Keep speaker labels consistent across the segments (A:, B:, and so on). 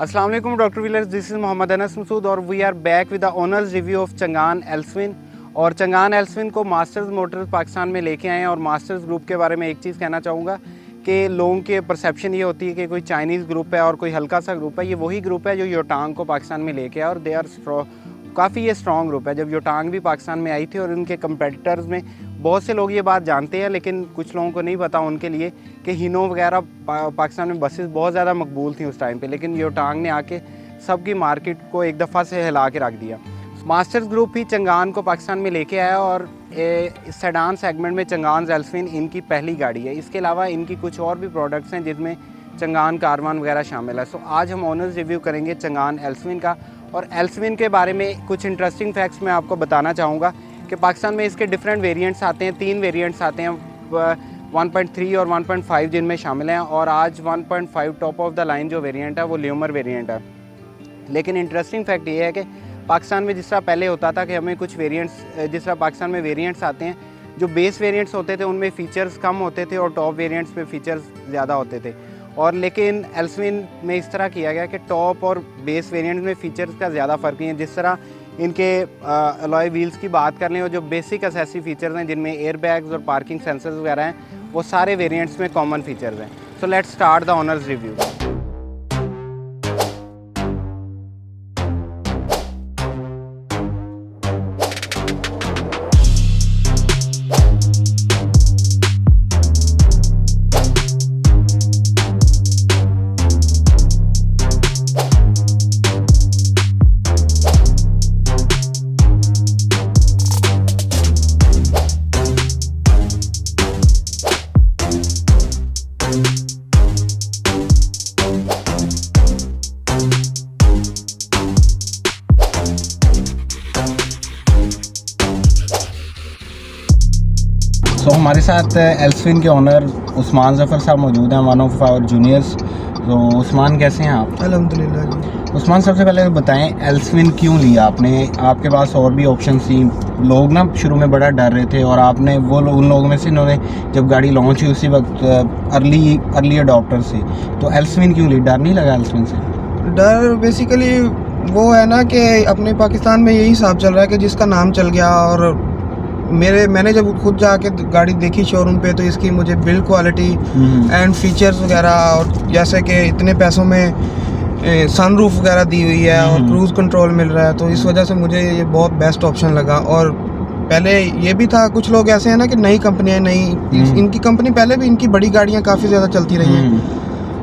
A: अस्सलाम वालेकुम doctor wheelers, this is Mohammad Anas Masood और we are back with the owners review of Changan Elsvin. और Changan एल्सविन को मास्टर्स मोटर्स पाकिस्तान में लेके आए हैं। और मास्टर्स ग्रुप के बारे में एक चीज़ कहना चाहूँगा कि लोगों की परसेप्शन ये होती है कि कोई चाइनीज़ ग्रुप है और कोई हल्का सा ग्रुप है। ये वही ग्रुप है जो योटांग को पाकिस्तान में लेके आया और दे आर काफ़ी ये स्ट्रॉन्ग ग्रुप है। जब योटांग भी पाकिस्तान में आई थी और उनके कंपेटिटर्स में बहुत से लोग ये बात जानते हैं, लेकिन कुछ लोगों को नहीं पता उनके लिए कि हिनो वगैरह पाकिस्तान में बसेस बहुत ज़्यादा मकबूल थी उस टाइम पे, लेकिन योटांग ने आके सबकी मार्केट को एक दफ़ा से हिला के रख दिया। मास्टर्स ग्रुप ही चंगान को पाकिस्तान में लेके आया और सेडान सेगमेंट में चंगान एल्सविन इनकी पहली गाड़ी है। इसके अलावा इनकी कुछ और भी प्रोडक्ट्स हैं जिसमें चंगान कारवान वगैरह शामिल है। सो आज हम ऑनर्स रिव्यू करेंगे चंगान एल्सविन का। और एल्सविन के बारे में कुछ इंटरेस्टिंग फैक्ट्स मैं आपको बताना चाहूँगा कि पाकिस्तान में इसके डिफरेंट वेरिएंट्स आते हैं। 3 वेरिएंट्स आते हैं, 1.3 और 1.5 जिनमें शामिल हैं। और आज 1.5 टॉप ऑफ द लाइन जो वेरिएंट है वो ल्यूमर वेरिएंट है। लेकिन इंटरेस्टिंग फैक्ट ये है कि पाकिस्तान में जिस तरह पहले होता था कि हमें कुछ वेरिएंट्स, जिस तरह पाकिस्तान में वेरिएंट्स आते हैं, जो बेस वेरिएंट्स होते थे उनमें फ़ीचर्स कम होते थे और टॉप वेरिएंट्स में फ़ीचर्स ज़्यादा होते थे। और लेकिन एल्सविन में इस तरह किया गया कि टॉप और बेस वेरिएंट में फ़ीचर्स का ज़्यादा फ़र्क नहीं है। जिस तरह इनके अलॉय व्हील्स की बात कर लें और जो बेसिक एसेसरी फीचर्स हैं जिनमें एयर बैग्स और पार्किंग सेंसर्स वगैरह हैं, वो सारे वेरिएंट्स में कॉमन फीचर्स हैं। So let's start the honours review. तो हमारे साथ एल्सविन के ओनर उस्मान ज़फ़र साहब मौजूद हैं, वन ऑफ आवर जूनियर्स। तो उस्मान, कैसे हैं आप?
B: अल्हम्दुलिल्लाह जी।
A: उस्मान, सबसे पहले बताएं एल्सविन क्यों लिया आपने? आपके पास और भी ऑप्शन थी। लोग ना शुरू में बड़ा डर रहे थे और आपने उन लोगों में से इन्होंने जब गाड़ी लॉन्च हुई उसी वक्त अर्ली अडॉप्टर थे। तो एल्सविन क्यों ली? डर नहीं लगा एल्सविन से?
B: डर बेसिकली वो है ना कि अपने पाकिस्तान में यही हिसाब चल रहा है कि जिसका नाम चल गया। और मैंने जब खुद जाके गाड़ी देखी शोरूम पे तो इसकी मुझे बिल्ड क्वालिटी एंड फीचर्स वगैरह, और जैसे कि इतने पैसों में सनरूफ वगैरह दी हुई है और क्रूज़ कंट्रोल मिल रहा है, तो इस वजह से मुझे ये बहुत बेस्ट ऑप्शन लगा। और पहले ये भी था, कुछ लोग ऐसे हैं ना कि नई कंपनियाँ इनकी कंपनी पहले भी इनकी बड़ी गाड़ियाँ काफ़ी ज़्यादा चलती रही हैं।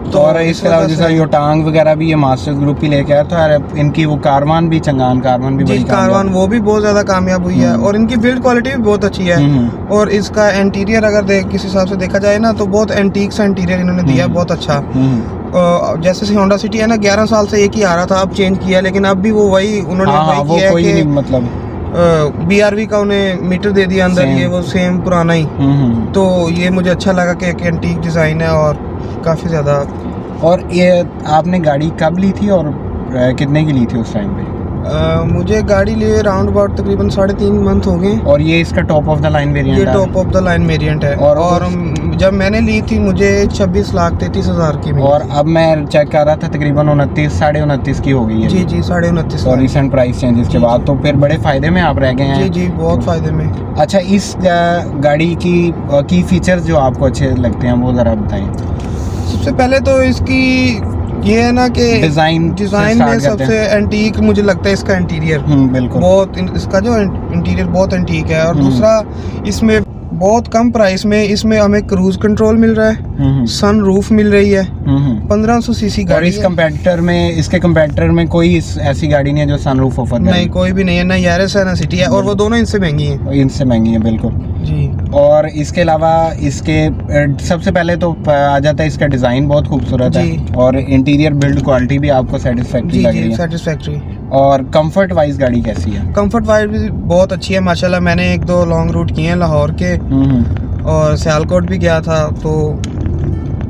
A: तो और इसके अलावा जैसा योटांग वगैरह भी ये मास्टर्स ग्रुप ही लेके आया, तो इनकी वो कारवान भी, चंगान कारवान भी बड़ी
B: कारवान वो भी बहुत ज़्यादा कामयाब हुई है। और इनकी बिल्ड क्वालिटी भी बहुत अच्छी है। और इसका इंटीरियर अगर किस हिसाब से देखा जाए ना, तो बहुत एंटीक सा इंटीरियर इन्होंने दिया, बहुत अच्छा। जैसे होंडा सिटी है ना, 11 साल से एक ही आ रहा था, अब चेंज किया, लेकिन अब भी वो वही उन्होंने किया है कि मतलब BRV का उन्हें मीटर दे दिया अंदर, ये वो सेम पुराना ही। तो ये मुझे अच्छा लगा कि एक एंटीक डिज़ाइन है और काफ़ी ज़्यादा।
A: और ये आपने गाड़ी कब ली थी और कितने की ली थी उस टाइम पे?
B: मुझे गाड़ी लिए राउंड अबाउट तकरीबन 3.5 मंथ हो गए।
A: और ये इसका top of the line variant है?
B: ये top of the line variant है। और जब मैंने ली थी मुझे 26,33,000 की मिली।
A: और अब मैं चेक कर रहा था तकरीबन 29-29.5 की हो गई है।
B: जी 29.5।
A: और रिसेंट प्राइस चेंजेस के बाद तो फिर बड़े फायदे में आप रह गए हैं।
B: जी बहुत फायदे में।
A: अच्छा, इस गाड़ी की फीचर्स जो आपको अच्छे लगते हैं वो ज़रा बताएं।
B: सबसे पहले तो इसकी ये है ना कि डिज़ाइन में सबसे एंटीक मुझे लगता है इसका इंटीरियर।
A: बिल्कुल,
B: बहुत इसका जो इंटीरियर बहुत एंटीक है। और दूसरा, इसमें बहुत कम प्राइस में इसमें हमें क्रूज कंट्रोल मिल रहा है, सन रूफ मिल रही है, 1500 सीसी गाड़ी।
A: इस इसके कंपैरेटर में कोई ऐसी गाड़ी नहीं है जो सन रूफ ऑफर
B: नहीं, कोई भी नहीं है, ना यारिस है ना सिटी है। और वो दोनों इनसे महंगी हैं।
A: बिल्कुल
B: जी।
A: और इसके अलावा इसके सबसे पहले तो आ जाता है इसका डिज़ाइन बहुत खूबसूरत है। और इंटीरियर बिल्ड क्वालिटी भी आपको सेटिस्फैक्ट्री लग रही है?
B: सेटिस्फैक्ट्री।
A: और कंफर्ट वाइज गाड़ी कैसी है?
B: कंफर्ट वाइज भी बहुत अच्छी है माशाल्लाह। मैंने 1-2 लॉन्ग रूट किए हैं लाहौर के और सियालकोट भी गया था। तो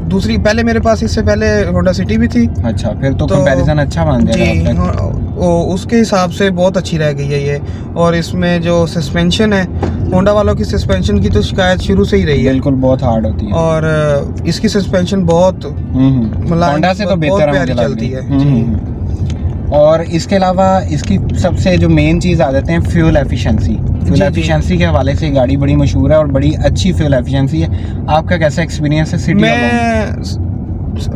B: दूसरी, पहले मेरे पास इससे पहले होंडा सिटी भी थी।
A: अच्छा, फिर तो कंपैरिजन अच्छा मान गया।
B: उसके हिसाब से बहुत अच्छी रह गई है ये। और इसमें जो सस्पेंशन है, होंडा वालों की सस्पेंशन की तो शिकायत शुरू से ही रही है,
A: बिल्कुल बहुत हार्ड होती है।
B: और इसकी सस्पेंशन बहुत
A: होंडा से तो बेहतर
B: प्यारी चलती है जी।
A: और इसके अलावा इसकी सबसे जो मेन चीज़ आ जाते हैं फ्यूल एफिशिएंसी। फ्यूल एफिशिएंसी के हवाले से गाड़ी बड़ी मशहूर है और बड़ी अच्छी फ्यूल एफिशिएंसी है। आपका कैसा एक्सपीरियंस है सिटी?
B: मैं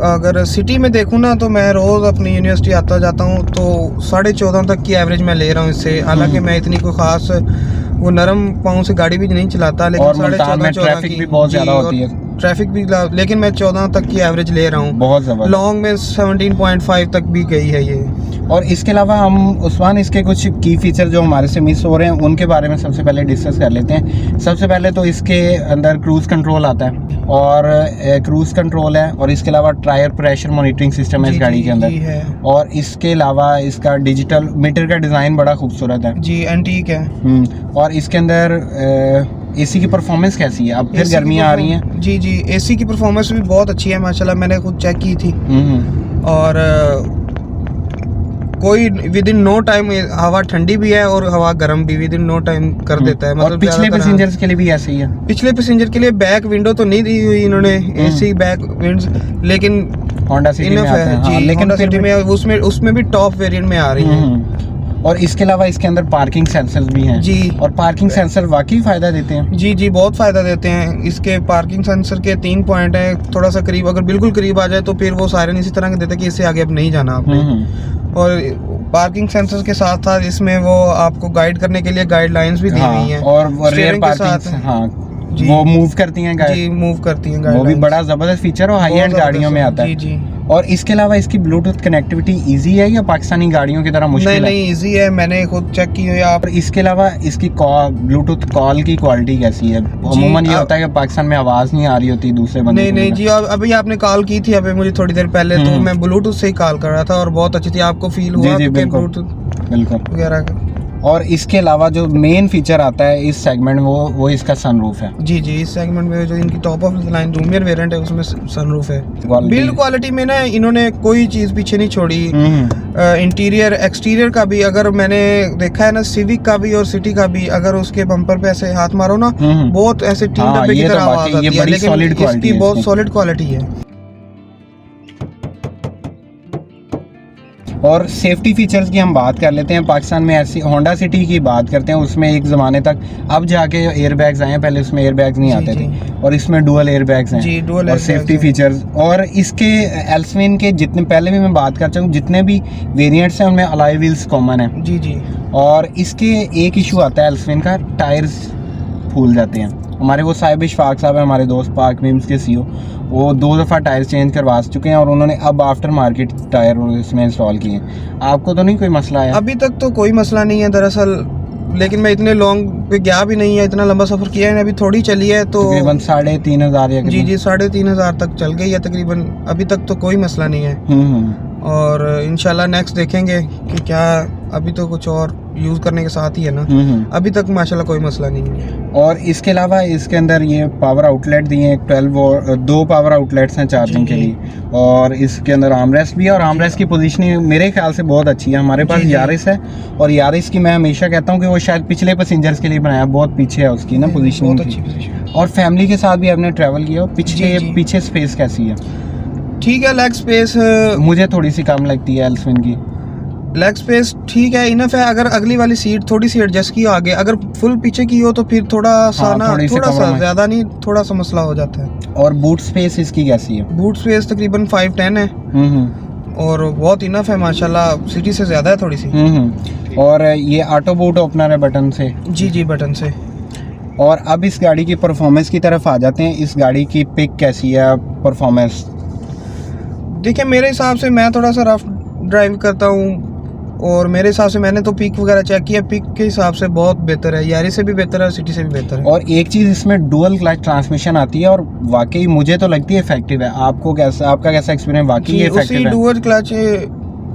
B: अगर सिटी में देखूँ ना तो मैं रोज़ अपनी यूनिवर्सिटी आता जाता हूँ तो 14.5 तक की एवरेज मैं ले रहा हूँ इससे। हालांकि मैं इतनी कोई ख़ास वो नरम पाँव से गाड़ी भी नहीं चलाता, लेकिन 14.5
A: ट्रैफिक भी बहुत ज़्यादा होती है,
B: ट्रैफिक भी, लेकिन मैं 14 तक की एवरेज ले रहा हूँ।
A: बहुत ज़बरदस्त।
B: लॉन्ग में 17.5 तक भी गई है ये।
A: और इसके अलावा हम उस्मान इसके कुछ की फीचर जो हमारे से मिस हो रहे हैं उनके बारे में सबसे पहले डिस्कस कर लेते हैं। सबसे पहले तो इसके अंदर क्रूज़ कंट्रोल आता है और क्रूज़ कंट्रोल है, और इसके अलावा टायर प्रेशर मॉनिटरिंग सिस्टम है इस गाड़ी के अंदर। और इसके अलावा इसका डिजिटल मीटर का डिज़ाइन बड़ा खूबसूरत है
B: जी, एंटीक है।
A: और इसके अंदर एसी की परफॉर्मेंस कैसी है? अब फिर गर्मियाँ आ रही हैं
B: जी जी, एसी की परफॉर्मेंस भी बहुत अच्छी है माशाल्लाह, मैंने खुद चेक की थी। और कोई विद इन नो टाइम हवा ठंडी भी है और हवा गर्म भी विद इन नो टाइम कर देता है।
A: मतलब पिछले पैसेंजर्स के लिए भी ऐसे ही है? पिछले
B: पैसेंजर के लिए बैक विंडो तो नहीं दी हुई इन्होंने एसी बैक विंड्स, लेकिन
A: होंडा सिटी में आते हैं।
B: जी, लेकिन सिटी में उसमें भी टॉप वेरिएंट में आ रही है।
A: और इसके अलावा इसके अंदर पार्किंग सेंसर्स भी हैं
B: जी।
A: और पार्किंग सेंसर वाकई फ़ायदा देते हैं
B: जी जी, बहुत फ़ायदा देते हैं। इसके पार्किंग सेंसर के 3 पॉइंट हैं। थोड़ा सा करीब, अगर बिल्कुल करीब आ जाए तो फिर वो सायरन इसी तरह के देते हैं कि इससे आगे अब नहीं जाना आपने। और पार्किंग सेंसर के साथ साथ इसमें वो आपको गाइड करने के लिए गाइडलाइंस भी दी हुई हैं।
A: और रेयर पार्किंग वो मूव करती हैं गाड़ी,
B: जी मूव करती हैं,
A: वो भी बड़ा ज़बरदस्त फीचर और हाई एंड गाड़ियों में आता है।
B: जी।
A: और इसके अलावा इसकी ब्लूटूथ कनेक्टिविटी इजी है या पाकिस्तानी गाड़ियों की तरह मुश्किल है?
B: नहीं, इजी है, मैंने खुद चेक की है। आप
A: इसके अलावा इसकी ब्लूटूथ कॉल की क्वालिटी कैसी है? अमूमन ये होता है कि पाकिस्तान में आवाज़ नहीं आ रही होती दूसरे बंदे।
B: नहीं जी, अभी आपने कॉल की थी अभी मुझे थोड़ी देर पहले, तो मैं ब्लूटूथ से ही कॉल कर रहा था और बहुत अच्छी थी। आपको फील हुआ ब्लूटूथ वगैरह?
A: और इसके अलावा जो मेन फीचर आता है इस सेगमेंट में वो इसका सनरूफ है।
B: जी जी, इस सेगमेंट में जो इनकी top of the line junior variant है उसमें सनरूफ है। बिल्ड क्वालिटी में ना इन्होंने कोई चीज़ पीछे नहीं छोड़ी। इंटीरियर एक्सटीरियर का भी अगर मैंने देखा है ना, सिविक का भी और सिटी का भी, अगर उसके बम्पर पे ऐसे हाथ मारो ना बहुत ऐसे टीन डब्बे की तरह आवाज आती है, लेकिन इसकी बहुत सॉलिड क्वालिटी है।
A: और सेफ्टी फीचर्स की हम बात कर लेते हैं। पाकिस्तान में ऐसी होंडा सिटी की बात करते हैं, उसमें एक ज़माने तक, अब जाके एयर बैग्स आए हैं, पहले उसमें एयर बैग्स नहीं आते थे, और इसमें डुअल एयर बैग्स हैं।
B: जी, डुअल
A: और सेफ्टी फीचर्स। और इसके एल्सविन के जितने, पहले भी मैं बात कर चुका हूँ, जितने भी वेरिएंट्स हैं उनमें अलॉय व्हील्स कॉमन है।
B: जी जी।
A: और इसके एक इशू आता है एल्सविन का, टायर्स फूल जाते हैं। हमारे वो साहिब इशफाक साहब हैं, हमारे दोस्त पाक मीम्स के सीईओ, वो 2 दफ़ा टायर चेंज करवा चुके हैं और उन्होंने अब आफ्टर मार्केट टायर इसमें इंस्टॉल किए हैं। आपको तो नहीं कोई मसला है?
B: अभी तक तो कोई मसला नहीं है दरअसल, लेकिन मैं इतने लॉन्ग पे गया भी नहीं है, इतना लंबा सफ़र किया है, अभी थोड़ी चली है तो
A: तकरीबन 3,500
B: जी जी 3,500 तक चल गई है तकरीबन। अभी तक तो कोई मसला नहीं है। और इंशाल्लाह नेक्स्ट देखेंगे कि क्या, अभी तो कुछ और यूज़ करने के साथ ही है ना, अभी तक माशाल्लाह कोई मसला नहीं है।
A: और इसके अलावा इसके अंदर ये पावर आउटलेट दिए हैं, 2 पावर आउटलेट्स हैं चार्जिंग के लिए, और इसके अंदर आर्मरेस्ट भी है। और आर्मरेस्ट की पोजीशनिंग मेरे ख्याल से बहुत अच्छी है। हमारे पास यारिस है और यारिस की मैं हमेशा कहता हूँ कि वो शायद पिछले पैसेंजर्स के लिए बनाया, बहुत पीछे है उसकी ना पोजीशनिंग। और फैमिली के साथ भी आपने ट्रैवल किया, पीछे स्पेस कैसी है?
B: ठीक है, लेग स्पेस
A: मुझे थोड़ी सी कम लगती है एल्सविन की।
B: लेग स्पेस ठीक है, इनफ है। अगर अगली वाली सीट थोड़ी सी एडजस्ट की आगे, अगर फुल पीछे की हो तो फिर थोड़ा सा ज़्यादा नहीं, थोड़ा सा मसला हो जाता है।
A: और बूट स्पेस इसकी कैसी है?
B: बूट स्पेस तकरीबन 510 है और बहुत इनफ है माशाल्लाह, सिटी से ज़्यादा है थोड़ी सी।
A: और ये ऑटो बूट ओपनर है बटन से?
B: जी जी, बटन से।
A: और अब इस गाड़ी की परफॉर्मेंस की तरफ आ जाते हैं। इस गाड़ी की पिक कैसी है, परफॉर्मेंस?
B: देखिए, मेरे हिसाब से मैं थोड़ा सा रफ ड्राइव करता हूँ और मेरे हिसाब से मैंने तो पिक वगैरह चेक किया, पिक के हिसाब से बहुत बेहतर है, यारी से भी बेहतर है, सिटी से भी बेहतर है।
A: और एक चीज़ इसमें डुअल क्लच ट्रांसमिशन आती है और वाकई मुझे तो लगती है इफेक्टिव है। आपको कैसा, आपका कैसा एक्सपीरियंस? वाकई इफेक्टिव है।
B: डुअल क्लच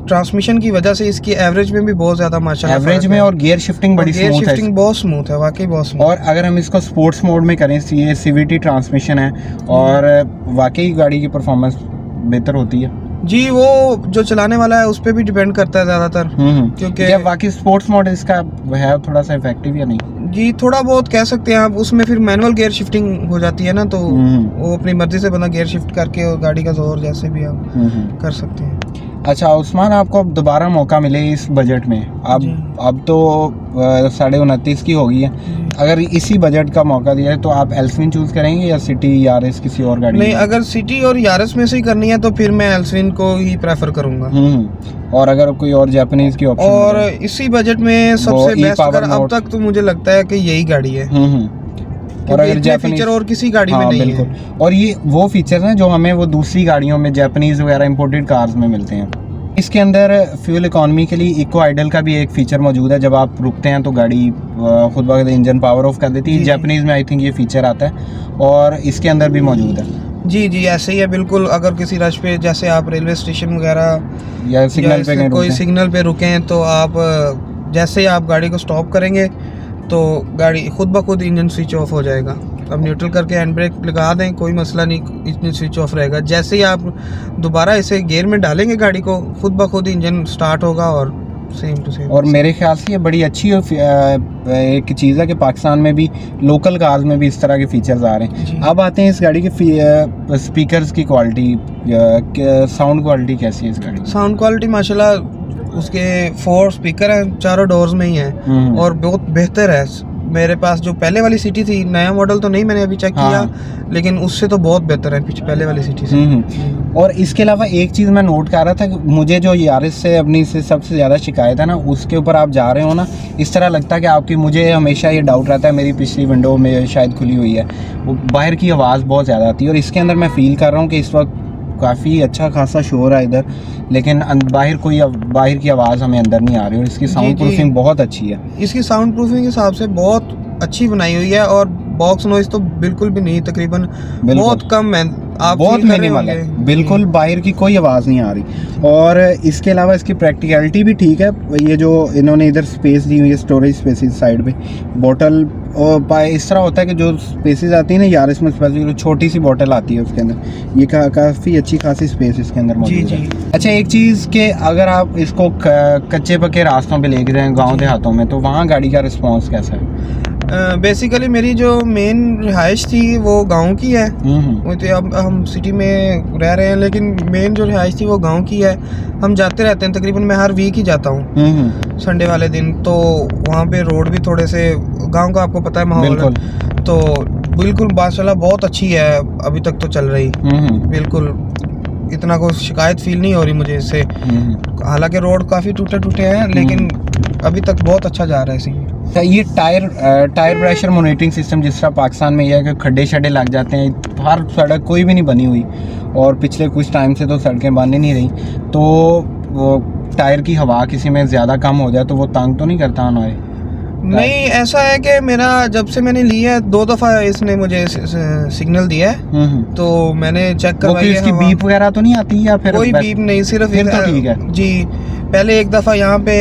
B: ट्रांसमिशन की वजह से इसकी एवरेज में भी बहुत ज़्यादा माशाल्लाह
A: एवरेज में, और गियर शिफ्टिंग बड़ी स्मूथ है।
B: गियर शिफ्टिंग बहुत स्मूथ है, वाकई बहुत स्मूथ।
A: और अगर हम इसको स्पोर्ट्स मोड में करें, ये CVT ट्रांसमिशन है और वाकई गाड़ी की परफॉर्मेंस बेहतर होती है।
B: जी वो जो चलाने वाला है उस पर भी डिपेंड करता है ज़्यादातर, क्योंकि
A: क्या बाकी स्पोर्ट्स मोड इसका है थोड़ा सा इफेक्टिव या नहीं?
B: जी थोड़ा बहुत कह सकते हैं आप, उसमें फिर मैनुअल गियर शिफ्टिंग हो जाती है ना, तो वो अपनी मर्जी से बंदा गियर शिफ्ट करके और गाड़ी का जोर जैसे भी आप कर सकते हैं।
A: अच्छा उस्मान, आपको अब दोबारा मौका मिले इस बजट में, अब तो 29.5 की हो गई है, अगर इसी बजट का मौका दिया है तो आप एल्सविन चूज करेंगे या सिटी यारिस किसी और गाड़ी?
B: नहीं, अगर सिटी और यारिस में से ही करनी है तो फिर मैं एल्सविन को ही प्रेफर करूंगा।
A: और अगर कोई और जापानीज की ऑप्शन
B: और इसी बजट में सबसे बेस्ट अगर अब तक तो मुझे लगता है कि यही गाड़ी है। और अगर जापानीज फीचर और किसी गाड़ी में नहीं है,
A: और ये वो फीचर हैं जो हमें वो दूसरी गाड़ियों में जापानीज वगैरह इंपोर्टेड कार्स में मिलते हैं। इसके अंदर फ्यूल इकोनॉमी के लिए इको आइडल का भी एक फीचर मौजूद है, जब आप रुकते हैं तो गाड़ी खुद ब खुद इंजन पावर ऑफ कर देती है। जापानीज में आई थिंक ये फीचर आता है और इसके अंदर भी मौजूद है।
B: जी ऐसे ही है बिल्कुल। अगर किसी रश पे जैसे आप रेलवे स्टेशन वगैरह
A: या सिग्नल पे
B: कोई सिग्नल पे रुके हैं तो आप जैसे ही आप गाड़ी को स्टॉप करेंगे तो गाड़ी खुद ब खुद इंजन स्विच ऑफ हो जाएगा। अब न्यूट्रल करके हैंड ब्रेक लगा दें, कोई मसला नहीं, इंजन स्विच ऑफ रहेगा। जैसे ही आप दोबारा इसे गियर में डालेंगे गाड़ी को, खुद ब खुद इंजन स्टार्ट होगा और सेम टू सेम।
A: और मेरे ख्याल से ये बड़ी अच्छी एक चीज़ है कि पाकिस्तान में भी लोकल कार्स में भी इस तरह के फीचर्स आ रहे हैं। अब आते हैं इस गाड़ी के स्पीकर्स की क्वालिटी, साउंड क्वालिटी कैसी है इस गाड़ी की?
B: साउंड क्वालिटी माशाल्लाह उसके 4 स्पीकर हैं, चारों डोर्स में ही हैं और बहुत बेहतर है। मेरे पास जो पहले वाली सिटी थी, नया मॉडल तो नहीं मैंने अभी चेक किया, लेकिन उससे तो बहुत बेहतर है पहले वाली सिटी से।
A: और इसके अलावा एक चीज़ मैं नोट कर रहा था कि मुझे जो यारिस से अपनी से सबसे ज़्यादा शिकायत है ना, उसके ऊपर आप जा रहे हो ना, इस तरह लगता है कि आपकी, मुझे हमेशा ये डाउट रहता है, मेरी पिछली विंडो में शायद खुली हुई है, वो बाहर की आवाज़ बहुत ज़्यादा आती है। और इसके अंदर मैं फ़ील कर रहा हूँ कि इस वक्त काफ़ी अच्छा खासा शोर है इधर, लेकिन बाहर की आवाज़ हमें अंदर नहीं आ रही। और इसकी साउंड प्रूफिंग बहुत अच्छी है।
B: इसकी साउंड प्रूफिंग के हिसाब से बहुत अच्छी बनाई हुई है और बॉक्स नॉइज तो बिल्कुल भी नहीं, तकरीबन बहुत कम है, आप
A: बहुत मिनिमल है, बिल्कुल बाहर की कोई आवाज़ नहीं आ रही। और इसके अलावा इसकी प्रैक्टिकलिटी भी ठीक है। ये जो इन्होंने इधर स्पेस दी हुई है, स्टोरेज स्पेसेस साइड पे, बोतल और इस तरह होता है कि जो स्पेसेस आती है ना यारिस में, स्पेसिफिक छोटी सी बोतल आती है उसके अंदर, ये काफ़ी अच्छी खासी स्पेस इसके अंदर मौजूद है। अच्छा एक चीज़ कि अगर आप इसको कच्चे पक्के रास्तों पे लेके जाएं गाँव देहातों में, तो वहाँ गाड़ी का रिस्पॉन्स कैसा है?
B: बेसिकली मेरी जो मेन रिहाइश थी वो गांव की है। वो तो अब हम सिटी में रह रहे हैं, लेकिन मेन जो रिहाइश थी वो गांव की है। हम जाते रहते हैं, तकरीबन मैं हर वीक ही जाता हूँ संडे वाले दिन। तो वहाँ पे रोड भी थोड़े से गांव का आपको पता है माहौल है, तो बिल्कुल माशाल्लाह बहुत अच्छी है, अभी तक तो चल रही। बिल्कुल इतना कोई शिकायत फील नहीं हो रही मुझे इससे। हालांकि रोड काफ़ी टूटे हैं, लेकिन अभी तक बहुत अच्छा जा रहा है इसी।
A: ये टायर प्रेशर मॉनिटरिंग सिस्टम जिस तरह पाकिस्तान में यह है कि खड्डे शड्डे लग जाते हैं, हर सड़क कोई भी नहीं बनी हुई, और पिछले कुछ टाइम से तो सड़कें बन ही नहीं रही, तो वो टायर की हवा किसी में ज़्यादा कम हो जाए तो वो तंग तो नहीं करता हमारे?
B: नहीं, ऐसा है कि मेरा जब से मैंने लिया है 2 दफ़ा इसने मुझे सिग्नल दिया है, तो मैंने चेक करवाई है।
A: इसकी बीप वगैरह तो नहीं आती या फिर
B: कोई बीप नहीं, सिर्फ
A: तो ठीक है
B: जी। पहले एक दफ़ा यहाँ पे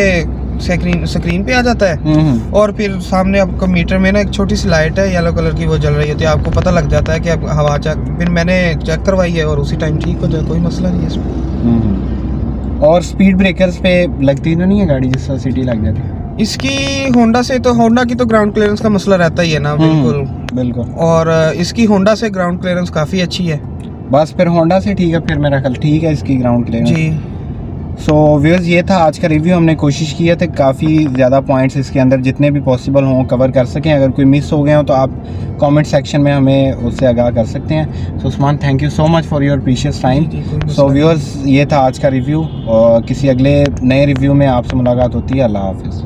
B: स्क्रीन पे आ जाता है, और फिर सामने आपको मीटर में ना एक छोटी सी लाइट है येलो कलर की, वो जल रही होती है, आपको पता लग जाता है कि अब हवा चेक। फिर मैंने चेक करवाई है और उसी टाइम ठीक हो जाए, कोई मसला नहीं है इसमें।
A: और स्पीड ब्रेकर्स पे लगती तो नहीं है गाड़ी जिस तरह सिटी लग जाती है?
B: इसकी होंडा की तो ग्राउंड क्लियरेंस का मसला रहता ही है ना। बिल्कुल। और इसकी होंडा से ग्राउंड क्लियरेंस काफ़ी अच्छी है।
A: बस फिर होंडा से ठीक है, फिर मेरा ख्याल ठीक है इसकी ग्राउंड क्लियरेंस
B: जी।
A: सो व्यूअर्स, ये था आज का रिव्यू। हमने कोशिश की है तो काफ़ी ज़्यादा पॉइंट्स इसके अंदर जितने भी पॉसिबल हों कवर कर सकें। अगर कोई मिस हो गए हो तो आप कमेंट सेक्शन में हमें उससे आगाह कर सकते हैं। So Usman, thank you so much for your precious time. So viewers, ये था आज का रिव्यू, और किसी अगले नए रिव्यू में आपसे मुलाकात होती है। अल्लाह हाफिज़।